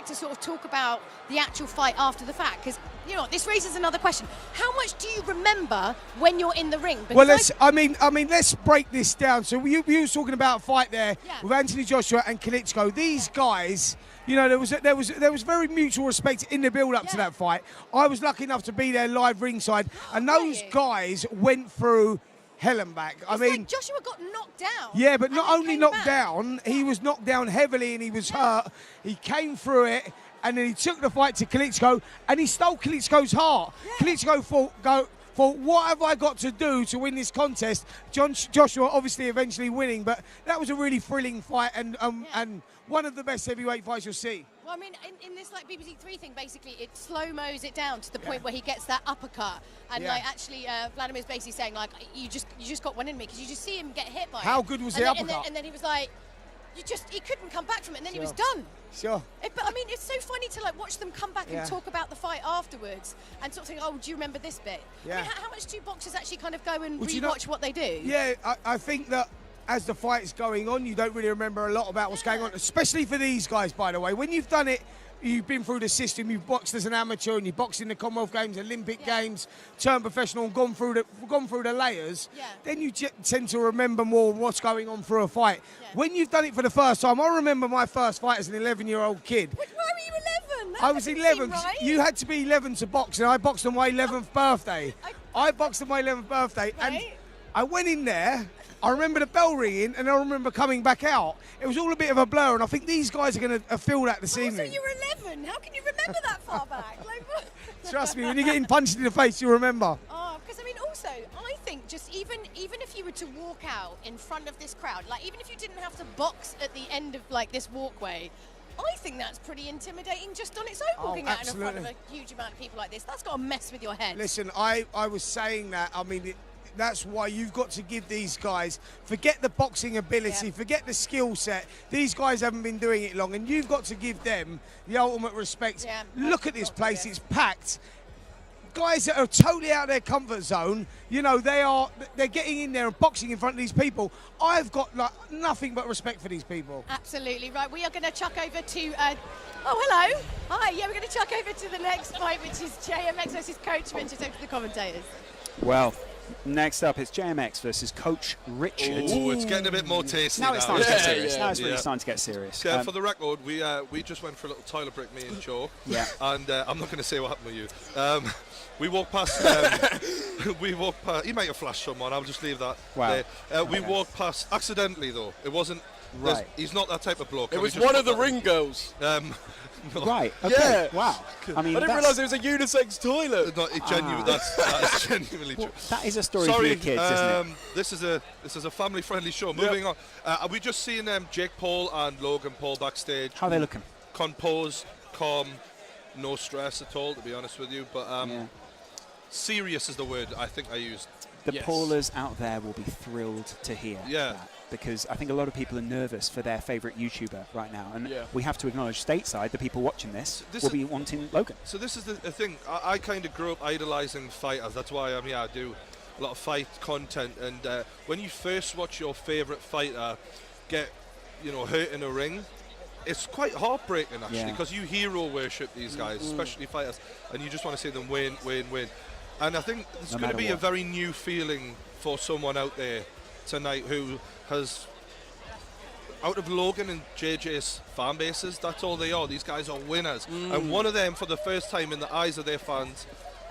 back to sort of talk about the actual fight after the fact, because you know this raises another question. How much do you remember when you're in the ring? Because well, let's break this down. So you were talking about a fight there with Anthony Joshua and Klitschko. These guys, you know, there was very mutual respect in the build-up to that fight. I was lucky enough to be there live ringside, and those guys went through hell and back. I mean, like Joshua got knocked down. Yeah, but not only knocked down, he was knocked down heavily and he was hurt. He came through it, and then he took the fight to Klitschko, and he stole Klitschko's heart. Klitschko thought, what have I got to do to win this contest? Joshua obviously eventually winning, but that was a really thrilling fight and one of the best heavyweight fights you'll see. Well, I mean, in this like BBC Three thing, basically it slow-mos it down to the point where he gets that uppercut, and like actually Vladimir's basically saying like, you just got one in me, because you just see him get hit by How it. good was the uppercut? And then he was like, he couldn't come back from it, and then he was done. Sure. But I mean, it's so funny to like watch them come back and talk about the fight afterwards, and sort of think, oh, do you remember this bit? Yeah. I mean, how much do boxers actually kind of go and rewatch what they do? Yeah, I think that as the fight's going on, you don't really remember a lot about what's going on, especially for these guys, by the way. When you've done it, you've been through the system, you've boxed as an amateur, and you boxed in the Commonwealth Games, Olympic Games, turned professional, and gone through the layers, then you tend to remember more what's going on through a fight. When you've done it for the first time, I remember my first fight as an 11-year-old kid. Why were you 11? I was 11. Right? You had to be 11 to box, and I boxed on my 11th birthday. I boxed on my 11th birthday, and I went in there. I remember the bell ringing, and I remember coming back out. It was all a bit of a blur, and I think these guys are going to feel that this evening. So you were 11. How can you remember that far back? Like, trust me, when you're getting punched in the face, you'll remember. Oh, because I mean, also, I think just even if you were to walk out in front of this crowd, like even if you didn't have to box at the end of like this walkway, I think that's pretty intimidating just on its own, walking out in front of a huge amount of people like this. That's got to mess with your head. Listen, I was saying that. I mean, that's why you've got to give these guys, forget the boxing ability, forget the skill set. These guys haven't been doing it long, and you've got to give them the ultimate respect. Look at this place, it's packed. Guys that are totally out of their comfort zone, you know, they're getting in there and boxing in front of these people. I've got like nothing but respect for these people. Absolutely right. We are going to chuck over to oh, hello. Hi. Yeah, we're going to chuck over to the next fight, which is JMX versus Coach Vince. Over to the commentators. Well, next up it's JMX versus Coach Richard. Oh, it's getting a bit more tasty now. Now It's starting to get serious. Now it's really starting to get serious. For the record, we just went for a little toilet break, me and Joe. And I'm not going to say what happened with you. We walked past. He might have flashed someone. I'll just leave that. Wow. There. We walked past accidentally, though. It wasn't. Right. He's not that type of bloke. It was one of the ring girls. No. Right. Okay. Yeah. Wow. I mean, I didn't realise it was a unisex toilet. No, that's genuinely true. That is a story for your kids, isn't it? This is a family-friendly show. Moving on. Are we just seeing Jake Paul and Logan Paul backstage? How are they looking? Composed, calm, no stress at all, to be honest with you. But serious is the word I think I used. The Paulers out there will be thrilled to hear that, because I think a lot of people are nervous for their favourite YouTuber right now, and we have to acknowledge stateside, the people watching this will be wanting Logan. So this is the thing. I kind of grew up idolising fighters. That's why I do a lot of fight content, and when you first watch your favourite fighter get hurt in a ring, it's quite heartbreaking actually, because you hero worship these guys, especially fighters, and you just want to see them win. And I think it's going to be a very new feeling for someone out there tonight who has, out of Logan and JJ's fan bases, that's all they are. These guys are winners. And one of them, for the first time in the eyes of their fans,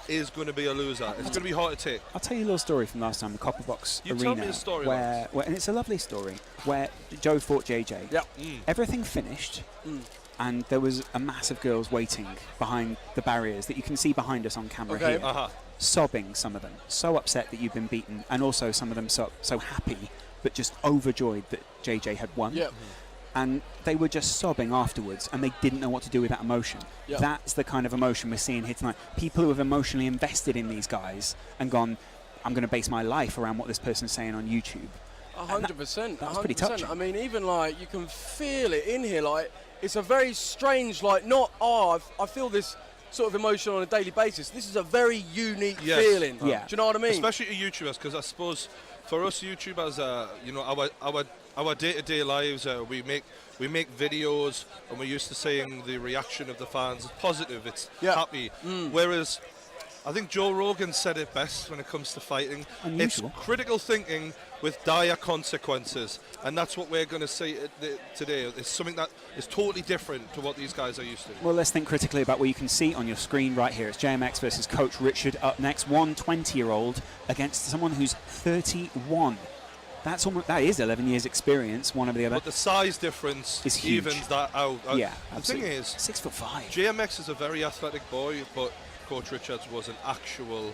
is going to be a loser. It's going to be hard to take. I'll tell you a little story from last time, the Copper Box Arena. Tell me a story, where, and it's a lovely story, where Joe fought JJ. Everything finished, and there was a mass of girls waiting behind the barriers that you can see behind us on camera here. Sobbing, some of them, so upset that you've been beaten, and also some of them so happy, but just overjoyed that JJ had won. And they were just sobbing afterwards, and they didn't know what to do with that emotion. That's the kind of emotion we're seeing here tonight. People who have emotionally invested in these guys and gone, I'm going to base my life around what this person's saying on YouTube. 100%. That's pretty touching. I mean, even like you can feel it in here. Like it's a very strange, like I feel this sort of emotion on a daily basis. This is a very unique feeling. Do you know what I mean? Especially to YouTubers, because I suppose for us YouTubers, our our day-to-day lives, we make videos, and we're used to seeing the reaction of the fans. It's positive, it's happy. Whereas I think Joe Rogan said it best when it comes to fighting. Unusual. It's critical thinking with dire consequences, and that's what we're going to see today. It's something that is totally different to what these guys are used to. Well, let's think critically about what you can see on your screen right here. It's JMX versus Coach Richard up next. One 20-year-old against someone who's 31. That is 11 years experience, one over the other. But the size difference is huge. Evens that out. Yeah, the absolutely. thing is, 6'5". JMX is a very athletic boy, but Coach Richards was an actual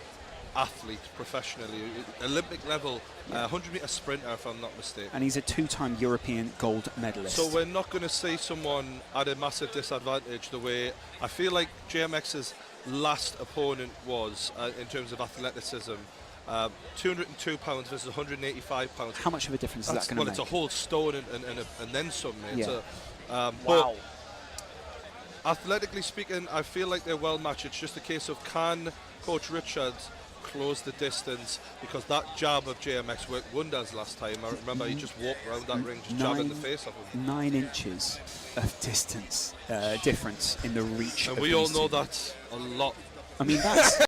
athlete professionally, Olympic level, 100-meter sprinter, if I'm not mistaken. And he's a 2-time European gold medalist. So we're not going to see someone at a massive disadvantage the way I feel like JMX's last opponent was in terms of athleticism. 202 pounds versus 185 pounds. How much of a difference is that going to make? Well, it's a whole stone and then some. Yeah. Wow. Athletically speaking, I feel like they're well matched. It's just a case of, can Coach Richards close the distance, because that jab of JMX worked wonders last time. I remember he just walked around that ring, just jabbing the face off him. 9 inches of distance difference in the reach. And of we all these know two. that's a lot. I mean, that's